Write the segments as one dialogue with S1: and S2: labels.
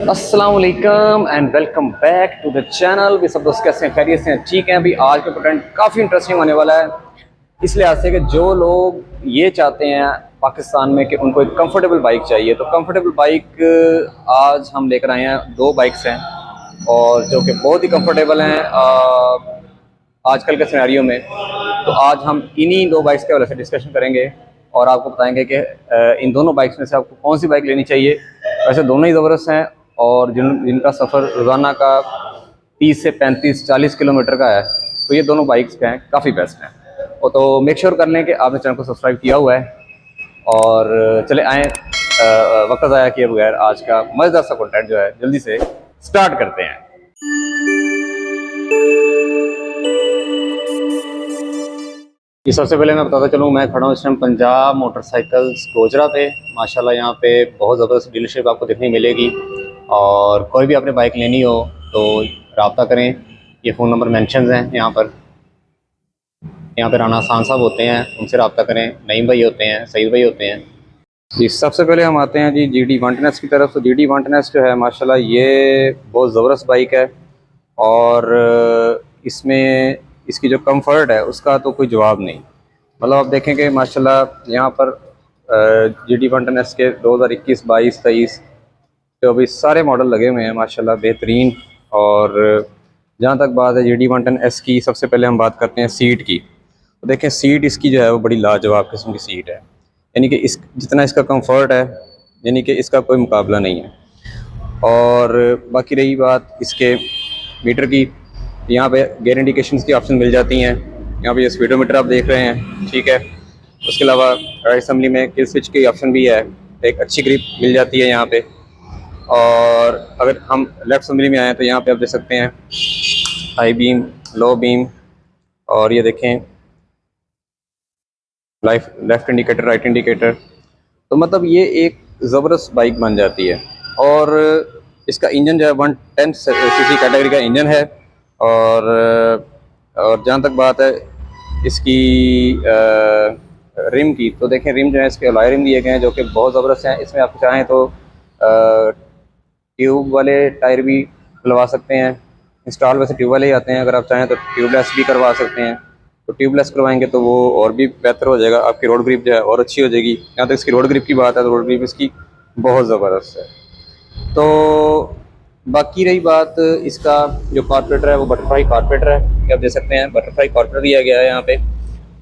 S1: अस्सलाम वालेकुम and welcome back to the channel. भी सब दोस्त कैसे हैं? खैरियत से हैं? ठीक हैं। अभी आज का कंटेंट काफ़ी इंटरेस्टिंग होने वाला है, इस लिहाज से कि जो लोग ये चाहते हैं पाकिस्तान में कि उनको एक कंफर्टेबल बाइक चाहिए, तो कंफर्टेबल बाइक आज हम लेकर आए हैं। दो बाइक्स हैं और जो कि बहुत ही कंफर्टेबल हैं आजकल के सिनेरियो में। तो आज हम इन्हीं दो बाइक्स के हवाले से डिस्कशन करेंगे और आपको बताएंगे कि इन दोनों बाइक्स में से आपको कौन सी बाइक लेनी चाहिए। वैसे दोनों ही ज़बरदस्त हैं और जिनका सफ़र रोज़ाना का 30 से 35-40 किलोमीटर का है, तो ये दोनों बाइक्स के हैं काफ़ी बेस्ट हैं। और तो मेक श्योर कर लें कि आपने चैनल को सब्सक्राइब किया हुआ है और चले आएँ वक्त ज़ाया किए बगैर आज का मज़ेदार सा कंटेंट जो है जल्दी से स्टार्ट करते हैं। ये सबसे पहले मैं बताता चलूँ, मैं खड़ा हूँ इस टाइम पंजाब मोटरसाइकिल्स गोजरा पे। माशाल्लाह यहाँ पे बहुत ज़बरदस्त डीलरशिप आपको देखने मिलेगी और कोई भी आपने बाइक लेनी हो तो रब्ता करें। ये फ़ोन नंबर मेंशन्स हैं यहाँ पर। यहाँ पे राना खान साहब होते हैं, उनसे रब्ता करें। नईम भाई होते हैं, सईद भाई होते हैं जी। सबसे पहले हम आते हैं जी GT110S की तरफ। तो GT110S जो है माशाल्लाह ये बहुत ज़बरदस्त बाइक है और इसमें इसकी जो कंफर्ट है उसका तो कोई जवाब नहीं। मतलब आप देखें कि माशाल्लाह यहाँ पर GT110S के 2021, 22, 23, 24 सारे मॉडल लगे हुए हैं माशाल्लाह बेहतरीन। और जहाँ तक बात है GT110S की, सबसे पहले हम बात करते हैं सीट की। तो देखें सीट इसकी जो है वो बड़ी लाजवाब किस्म की सीट है, यानी कि इस जितना इसका कंफर्ट है यानी कि इसका कोई मुकाबला नहीं है। और बाकी रही बात इसके मीटर की, यहाँ पे गेयर इंडिकेशंस की ऑप्शन मिल जाती हैं। यहाँ पे ये स्पीडोमीटर आप देख रहे हैं, ठीक है। उसके अलावा राइट असेंबली में किल स्विच की ऑप्शन भी है, एक अच्छी ग्रिप मिल जाती है यहाँ पे। और अगर हम लेफ़्ट असेंबली में आएँ तो यहाँ पे आप देख सकते हैं हाई बीम, लो बीम, और ये देखें लेफ़्ट इंडिकेटर, राइट इंडिकेटर। तो मतलब ये एक ज़बरदस्त बाइक बन जाती है। और इसका इंजन जो है 110 सीसी कैटेगरी का इंजन है। और जहाँ तक बात है इसकी रिम की, तो देखें रिम जो है इसके अलॉय रिम दिए गए हैं जो कि बहुत ज़बरदस्त हैं। इसमें आप चाहें तो ट्यूब वाले टायर भी डलवा सकते हैं। इंस्टॉल वैसे ट्यूब वाले ही आते हैं, अगर आप चाहें तो ट्यूबलेस भी करवा सकते हैं। तो ट्यूबलेस करवाएंगे तो वो और भी बेहतर हो जाएगा, आपकी रोड ग्रिप जो है और अच्छी हो जाएगी। यहाँ तक इसकी रोड ग्रिप की बात है तो रोड ग्रिप इसकी बहुत ज़बरदस्त है। तो बाकी रही बात इसका जो कारपेटर है वो बटरफ्लाई कारपेटर है, ये आप देख सकते हैं बटरफ्लाई कारपेटर दिया गया है यहाँ पे।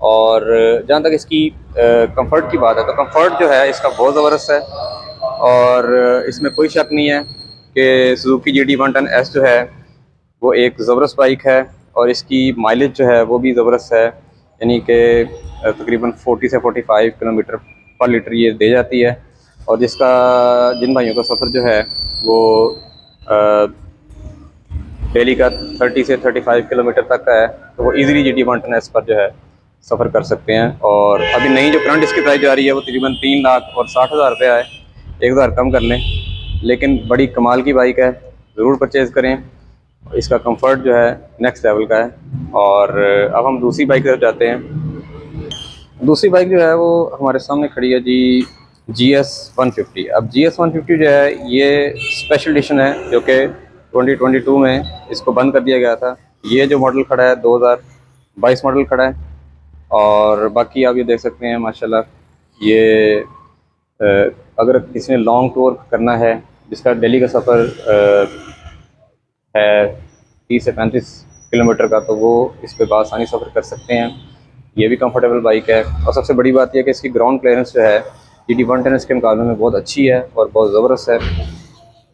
S1: और जहाँ तक इसकी कंफर्ट की बात है तो कंफर्ट जो है इसका बहुत ज़बरदस्त है और इसमें कोई शक नहीं है कि सुजुकी GT110S जो है वो एक ज़बरदस्त बाइक है। और इसकी माइलेज जो है वो भी ज़बरदस्त है, यानी कि तकरीबन 40 से 45 किलोमीटर पर लीटर ये दे जाती है। और जिन भाइयों का सफ़र जो है वो डेली का 30 से 35 किलोमीटर तक का है, तो वो इजीली GT110S पर जो है सफ़र कर सकते हैं। और अभी नई जो करंट इसकी प्राइस जा रही है वो तकरीबन 3,60,000 रुपये है, 1,000 कम कर लें। लेकिन बड़ी कमाल की बाइक है, ज़रूर परचेज़ करें। इसका कंफर्ट जो है नेक्स्ट लेवल का है। और अब हम दूसरी बाइक की तरफ जाते हैं। दूसरी बाइक जो है वो हमारे सामने खड़ी है जी GS150। अब GS150 जो है ये स्पेशल एडिशन है जो कि 2022 में इसको बंद कर दिया गया था। ये जो मॉडल खड़ा है 2022 मॉडल खड़ा है। और बाकी आप ये देख सकते हैं माशाल्लाह ये अगर किसी ने लॉन्ग टूर करना है जिसका दिल्ली का सफ़र है 30 से 35 किलोमीटर का, तो वो इस पे आसानी सफ़र कर सकते हैं। ये भी कंफर्टेबल बाइक है और सबसे बड़ी बात यह है कि इसकी ग्राउंड क्लियरेंस जो है GT110S के मुकाबले में बहुत अच्छी है और बहुत ज़बरदस्त है।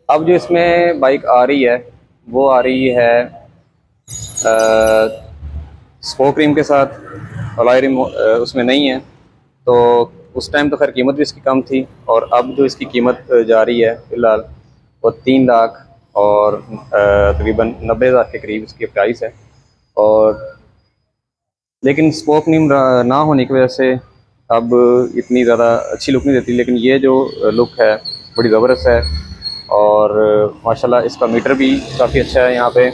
S1: अब जो इसमें बाइक आ रही है वो आ रही है स्पोक रिम के साथ, अलॉय रिम उसमें नहीं है। तो उस टाइम तो खैर कीमत भी इसकी कम थी और अब जो इसकी कीमत जा रही है फ़िलहाल वो 3 लाख और तकरीबन 90,000 के करीब इसकी प्राइस है। और लेकिन स्पोक रिम ना होने की वजह से अब इतनी ज़्यादा अच्छी लुक नहीं देती, लेकिन ये जो लुक है बड़ी ज़बरदस्त है। और माशाल्लाह इसका मीटर भी काफ़ी अच्छा है। यहाँ पे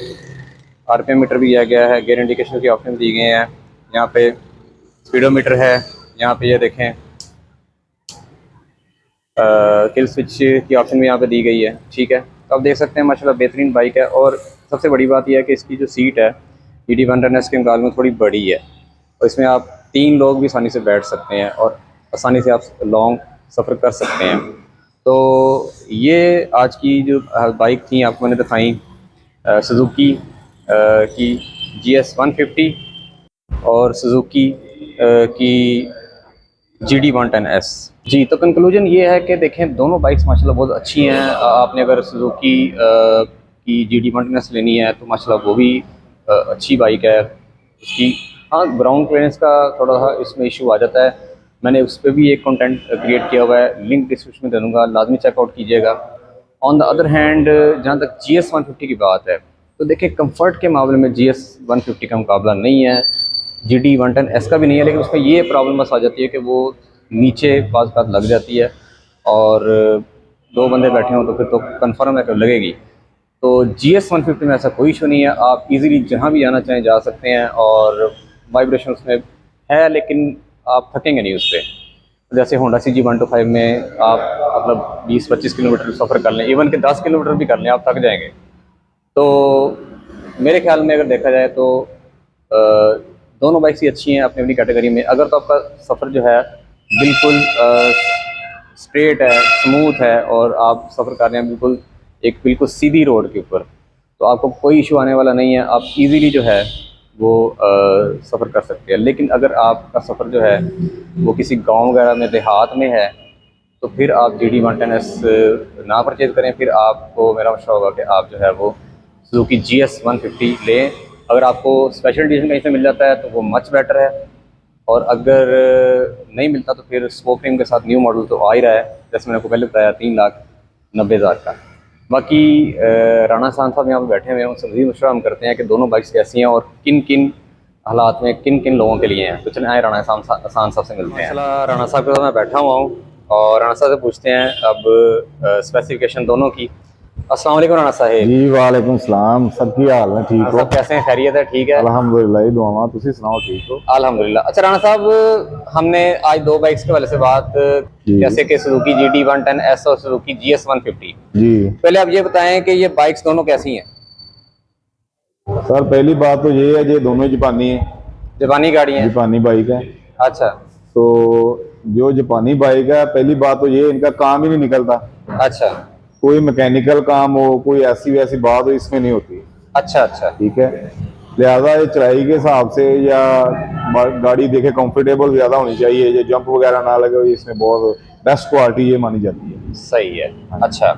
S1: RPM मीटर भी दिया गया है, गेयर इंडिकेशन के ऑप्शन दिए गए हैं। यहाँ पे स्पीडोमीटर है, यहाँ पे ये देखें किल स्विच की ऑप्शन भी यहाँ पे दी गई है, ठीक है। तो आप देख सकते हैं माशाल्लाह बेहतरीन बाइक है। और सबसे बड़ी बात यह है कि इसकी जो सीट है GD110S के मुकाबले में थोड़ी बड़ी है, और इसमें आप 3 लोग भी आसानी से बैठ सकते हैं और आसानी से आप लॉन्ग सफ़र कर सकते हैं। तो ये आज की जो बाइक थी आपको मैंने दिखाई सुजुकी की GS150 और सुजुकी की GD110S। जी, तो कंक्लूजन ये है कि देखें दोनों बाइक्स माशाल्लाह बहुत अच्छी हैं। आपने अगर सुजुकी की GD110S लेनी है तो माशाल्लाह वो भी अच्छी बाइक है उसकी। हाँ, ग्राउंड क्लियरेंस का थोड़ा सा इसमें इशू आ जाता है। मैंने उस पर भी एक कंटेंट क्रिएट किया हुआ है, लिंक डिस्क्रिप्शन में दे दूँगा, लाजमी चेकआउट कीजिएगा। ऑन द अदर हैंड जहाँ तक GS150 की बात है तो देखिए कंफर्ट के मामले में GS150 का मुकाबला नहीं है, GD110S का भी नहीं है, लेकिन उसमें ये प्रॉब्लम बस आ जाती है कि वो नीचे पास पास लग जाती है और 2 बंदे बैठे हों तो फिर तो कन्फर्म है कि लगेगी। तो GS150 में ऐसा कोई इशू नहीं है, आप इजीली जहाँ भी जाना चाहें जा सकते हैं और वाइब्रेशन उसमें है, लेकिन आप थकेंगे नहीं उस पर। जैसे होंडा CG125 में आप मतलब 20-25 किलोमीटर सफ़र कर लें, इवन कि 10 किलोमीटर भी कर लें, आप थक जाएंगे। तो मेरे ख्याल में अगर देखा जाए तो दोनों बाइक्स ही अच्छी हैं अपनी अपनी कैटेगरी में। अगर तो आपका सफ़र जो है बिल्कुल स्ट्रेट है, स्मूथ है और आप सफ़र कर रहे हैं बिल्कुल सीधी रोड के ऊपर, तो आपको कोई इशू आने वाला नहीं है, आप इजीली जो है वो सफ़र कर सकते हैं। लेकिन अगर आपका सफ़र जो है वो किसी गांव वगैरह में, देहात में है, तो फिर आप GD110S ना परचेज़ करें। फिर आपको मेरा मशवरा होगा कि आप जो है वो सुजुकी GS150 लें। अगर आपको स्पेशल एडिशन कहीं से मिल जाता है तो वो मच बेटर है, और अगर नहीं मिलता तो फिर स्पोक रिम के साथ न्यू मॉडल तो आ ही रहा है, जैसे मैंने आपको पहले बताया 3,90,000 का। बाकी राणा साहब यहाँ पर बैठे हुए हैं, उनसे मज़ीद मशवरा हम करते हैं कि दोनों बाइक्स कैसी हैं और किन किन हालात में किन किन लोगों के लिए हैं। तो चलें आए राणा साहब से मिलते हैं। राणा साहब के साथ मैं बैठा हुआ हूँ और राणा साहब से पूछते हैं अब स्पेसिफिकेशन दोनों की। अस्सलाम वालेकुम राणा साहब।
S2: जी वालेकुम सलाम, सब की हाल है? ठीक हो?
S1: सब कैसे हैं? खैरियत है? ठीक है
S2: अल्हम्दुलिल्लाह, दुआवां तुसी सुनाओ, ठीक हो?
S1: अल्हम्दुलिल्लाह। अच्छा राणा साहब, हमने आज 2 बाइक्स के वाले से बात,
S2: जी
S1: जैसे कि सुजुकी GD110S और सुजुकी GS150।
S2: जी
S1: पहले आप ये बताएं कि ये बाइक्स दोनों कैसी हैं?
S2: सर, पहली बात तो ये है ये दोनों जापानी है,
S1: जापानी गाड़ी हैं?
S2: जापानी बाइक है।
S1: अच्छा
S2: तो जो जापानी बाइक है, पहली बात तो ये इनका काम ही नहीं निकलता।
S1: अच्छा
S2: कोई मैकेनिकल काम हो, कोई ऐसी वैसी बात हो, इसमें नहीं होती।
S1: अच्छा अच्छा
S2: ठीक है, लिहाजा ये चढ़ाई के हिसाब से या गाड़ी देखे कंफर्टेबल ज्यादा होनी चाहिए, ये जंप वगैरह ना लगे, इसमें बहुत बेस्ट क्वालिटी ये मानी जाती है।
S1: सही है। अच्छा,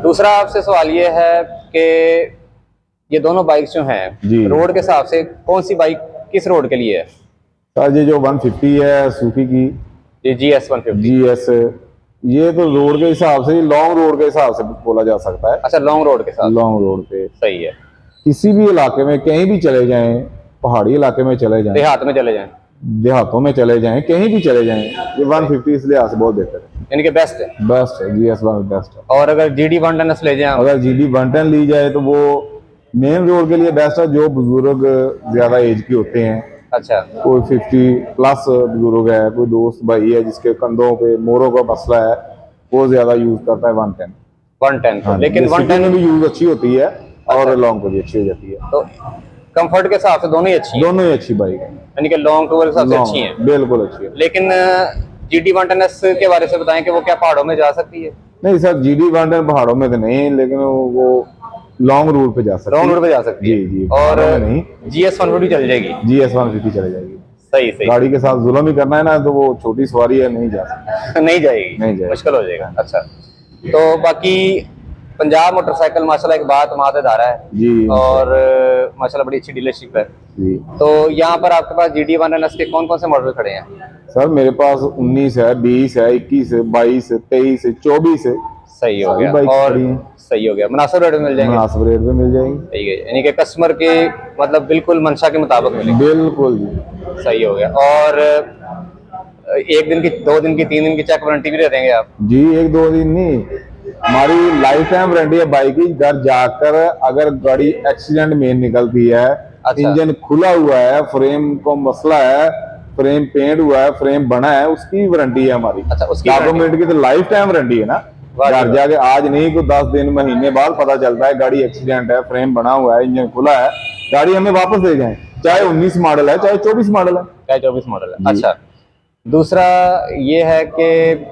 S1: दूसरा आपसे सवाल ये है कि ये दोनों बाइक्स जो हैं
S2: जी
S1: रोड के हिसाब से कौन सी बाइक किस रोड के लिए है?
S2: सर, ये जो 150 है सूफी की
S1: ये GS150।
S2: GS, ये तो रोड के हिसाब से, लॉन्ग रोड के हिसाब से बोला जा सकता है।
S1: अच्छा, लॉन्ग रोड के साथ।
S2: लॉन्ग रोड पे
S1: सही है।
S2: किसी भी इलाके में कहीं भी चले जाएं, पहाड़ी इलाके में चले जाएं,
S1: देहात में चले जाएं,
S2: देहातों में चले जाएं, कहीं भी चले जाएं, ये 150 इस लिहाज से बहुत बेहतर है,
S1: यानी कि बेस्ट है।
S2: बेस्ट है। GS1 बेस्ट है।
S1: और अगर GD110S ले जाएं हम?
S2: अगर GD110 ली जाए तो वो मेन रोड के लिए बेस्ट है, जो बुजुर्ग ज्यादा एज के होते हैं,
S1: अच्छा
S2: कोई 50 प्लस बुजुर्ग है, कोई दोस्त भाई है जिसके कंधों पे मोरों का मसला है, वो ज्यादा यूज करता है 110।
S1: 110
S2: हाँ,
S1: लेकिन
S2: सिटी
S1: 110
S2: में भी यूज अच्छी होती है और
S1: अच्छा,
S2: लॉन्ग पे भी अच्छी हो जाती है।
S1: तो कंफर्ट के हिसाब से दोनों ही अच्छी हैं,
S2: दोनों ही अच्छी बाइक है,
S1: यानी कि लॉन्ग टूर के हिसाब से अच्छी हैं।
S2: बिल्कुल अच्छी है।
S1: लेकिन GD110S के बारे से बताएं कि वो क्या पहाड़ों में जा सकती है?
S2: नहीं सर, GD110 पहाड़ों में तो नहीं, लेकिन वो लॉन्ग रूट पे जा सकती है।
S1: लॉन्ग रूट पे जा सकती है।
S2: जी जी,
S1: और
S2: पहाड़ों में नहीं।
S1: GS150 चल जाएगी?
S2: GS150 चले जाएगी।
S1: सही सही।
S2: गाड़ी के साथ जुल्म ही करना है ना, तो वो छोटी सवारी है, नहीं जा सकती।
S1: नहीं जाएगी,
S2: नहीं जाएगी,
S1: मुश्किल हो जाएगा। अच्छा, तो बाकी पंजाब मोटरसाइकिल माशाल्लाह एक बात मातेदार है
S2: जी
S1: और माशाल्लाह बड़ी अच्छी डीलरशिप है।
S2: जी।
S1: तो यहाँ पर आपके पास GD110S के कौन कौन से मॉडल खड़े हैं?
S2: सर मेरे पास 19 है, 20 है, 21 है, 22 है, 23 है, 24 है।
S1: सही हो
S2: सारी
S1: गया।
S2: बाइक
S1: और
S2: खड़ी हैं,
S1: सही हो गया, मुनासिब रेट में मिल जाएंगे?
S2: मुनासिब रेट में मिल जाएंगी।
S1: सही है, यानी कि कस्टमर के मतलब बिल्कुल मंशा के मुताबिक मिलेंगे।
S2: बिल्कुल जी।
S1: सही हो गया। और 1 दिन की, 2 दिन की, 3 दिन की चेक वारंटी भी दे देंगे आप?
S2: जी, 1-2 दिन नहीं, हमारी लाइफ टाइम वारंटी है बाइक की। घर जाकर अगर गाड़ी एक्सीडेंट में निकलती है,
S1: अच्छा
S2: इंजन खुला हुआ है, फ्रेम को मसला है, फ्रेम पेंट हुआ है, फ्रेम बना है, उसकी वारंटी है हमारी।
S1: अच्छा, उसकी
S2: डॉक्यूमेंट की तो लाइफ टाइम वारंटी है ना। घर जाके आज नहीं को 10 दिन महीने बाद पता चलता है गाड़ी एक्सीडेंट है, फ्रेम बना हुआ है, इंजन खुला है, गाड़ी हमें वापस दे जाए, चाहे 19 मॉडल है चाहे 24 मॉडल है,
S1: चाहे 24 मॉडल है। अच्छा, दूसरा ये है कि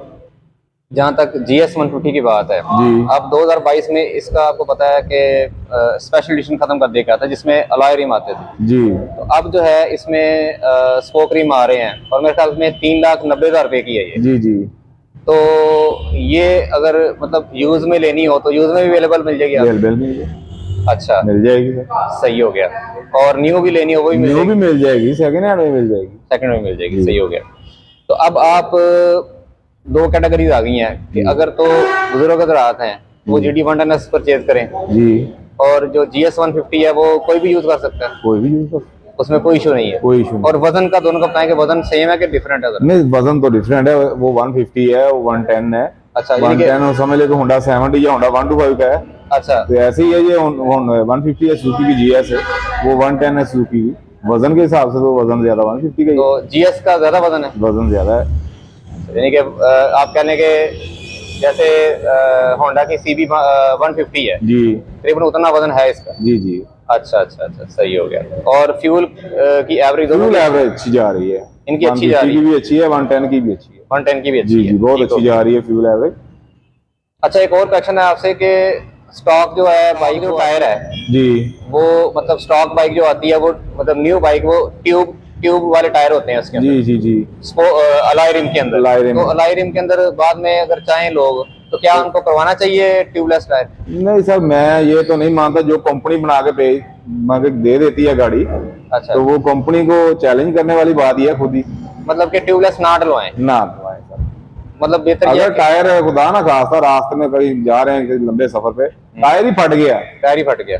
S1: जहाँ तक GS 150 की बात है,
S2: जी
S1: अब 2022 में इसका आपको पता है कि स्पेशल एडिशन खत्म कर दिया गया था जिसमें अलॉय रिम आते थे।
S2: जी
S1: तो अब जो है इसमें स्पोक रिम आ रहे हैं और मेरे ख्याल में 3,90,000 रुपए की है ये।
S2: जी जी
S1: तो ये अगर मतलब यूज में लेनी हो तो यूज में भी अवेलेबल मिल जाएगी
S2: बेल
S1: आपको?
S2: बेल मिल जाएगी,
S1: अच्छा,
S2: मिल जाएगी सर,
S1: सही हो गया। और न्यू भी लेनी हो वो भी मिल
S2: न्यू भी
S1: जाएगी?
S2: मिल जाएगी, सेकंड हैंड में मिल जाएगी,
S1: सेकंड में मिल जाएगी,
S2: जी।
S1: सही हो गया। तो अब आप दो कैटेगरीज आ गई हैं कि अगर तो बुजुर्ग हजरात हैं वो GD 110S परचेज करें,
S2: जी,
S1: और जो GS 150 है वो कोई भी यूज कर सकता है,
S2: कोई भी यूज कर,
S1: उसमें कोई इशू नहीं है।
S2: कोई इशू
S1: और वजन का दोनों का बताएं कि वजन सेम है कि डिफरेंट है?
S2: नहीं, वजन तो डिफरेंट है, वो 150 है, वो 110 है।
S1: अच्छा, यानी कि
S2: 110 समझ ले तो होंडा 70 या होंडा 125 का है,
S1: अच्छा,
S2: तो ऐसे ही है ये 150 है सुजुकी की GS है, वो 110 है सुजुकी की। वजन के हिसाब से तो वजन ज्यादा 150 का ही
S1: तो GS का ज्यादा वजन है,
S2: है, वजन ज्यादा है।
S1: यानी कि आप कहने के जैसे होंडा की CB 150 है,
S2: जी
S1: तकरीबन उतना वजन है इसका।
S2: जी जी,
S1: अच्छा अच्छा अच्छा, सही हो गया। और फ्यूल की एवरेज दोनों
S2: फ्यूल
S1: की
S2: एवरेज अच्छी जा रही है,
S1: इनकी अच्छी जा
S2: 150
S1: रही
S2: की
S1: है,
S2: भी अच्छी है, 110 की भी अच्छी है,
S1: 110 की भी अच्छी
S2: जी
S1: है,
S2: जी, बहुत
S1: ठीक हो
S2: अच्छी
S1: गया।
S2: जा रही है फ्यूल एवरेज।
S1: अच्छा, एक और क्वेश्चन है आपसे कि स्टॉक जो है बाइक जो टायर है
S2: जी
S1: वो मतलब स्टॉक बाइक जो आती है वो मतलब न्यू बाइक वो ट्यूब ट्यूब वाले टायर होते हैं उसके अंदर,
S2: जी जी जी,
S1: अलाय रिम के अंदर।
S2: अलाय रिम।
S1: तो अलाय रिम के अंदर बाद में अगर चाहें लोग तो क्या उनको करवाना चाहिए ट्यूबलेस टायर?
S2: नहीं सर, मैं ये तो नहीं मानता, जो कंपनी बना के दे देती है गाड़ी,
S1: अच्छा,
S2: तो वो कंपनी को चैलेंज करने वाली बात ही है खुद ही,
S1: मतलब कि ट्यूबलेस ना डलवाएं,
S2: ना डलवाएं सर।
S1: मतलब बेहतर ये है
S2: अगर
S1: कि
S2: टायर खुदा ना खास्ता रास्ते में कहीं जा रहे हैं किसी लंबे सफर पे, टायर ही फट गया,
S1: टायर ही फट गया,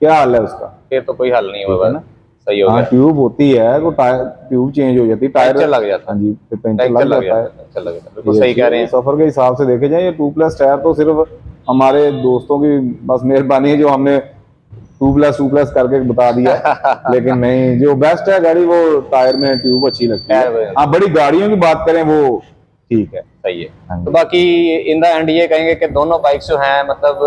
S2: क्या हाल है उसका?
S1: फिर तो कोई हल नहीं
S2: ठीक है
S1: होगा
S2: ना?
S1: सही हो
S2: हाँ,
S1: गया,
S2: ट्यूब होती है तो टायर, ट्यूब चेंज हो जाती है, टायर
S1: पंचर लग जाता
S2: हाँ
S1: है,
S2: जी, फिर पंचर
S1: पंचर
S2: लग
S1: लग
S2: जाता है।
S1: जाता है, पंचर लग जाता है, बिल्कुल
S2: ये
S1: सही कह रहे हैं।
S2: सफर के हिसाब से देखे जाए, ये ट्यूबलेस टायर तो सिर्फ हमारे दोस्तों की बस मेहरबानी है जो हमने ट्यूबलेस करके बता दिया, लेकिन नहीं, जो बेस्ट है गाड़ी वो टायर में ट्यूब अच्छी लगती
S1: टायर
S2: है।
S1: में।
S2: हाँ, बड़ी गाड़ियों की बात करें वो ठीक है।
S1: सही है।
S2: हाँ
S1: तो
S2: जी,
S1: बाकी इन द एंड ये कहेंगे कि दोनों बाइक्स जो हैं मतलब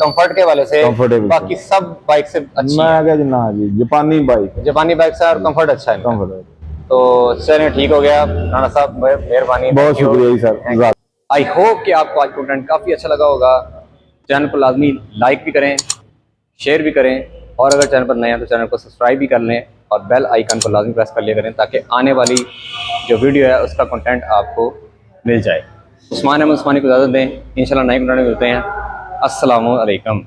S1: कंफर्ट के वाले से
S2: कंफर्टेबल
S1: बाकी सब बाइक से अच्छी है।
S2: मैं क्या जी, ना जी, जापानी बाइक है,
S1: जापानी बाइक्स है और कंफर्ट अच्छा है इनका।
S2: कंफर्टेबल।
S1: तो चलिए ठीक हो गया राणा साहब, मेहरबानी,
S2: बहुत शुक्रिया जी सर।
S1: आई होप कि आपको आज कंटेंट काफ़ी अच्छा लगा होगा। चैनल को लाजमी लाइक भी करें, शेयर भी करें, और अगर चैनल पर नए हैं तो चैनल को सब्सक्राइब भी कर लें और बेल आइकन को लाजमी प्रेस कर लिया करें ताकि आने वाली जो वीडियो है उसका कंटेंट आपको मिल जाए। उस्मान अहमद उस्मानी को इजाज़त दें, इंशाल्लाह नए कंटेंट में मिलते हैं। अस्सलामु अलैकुम।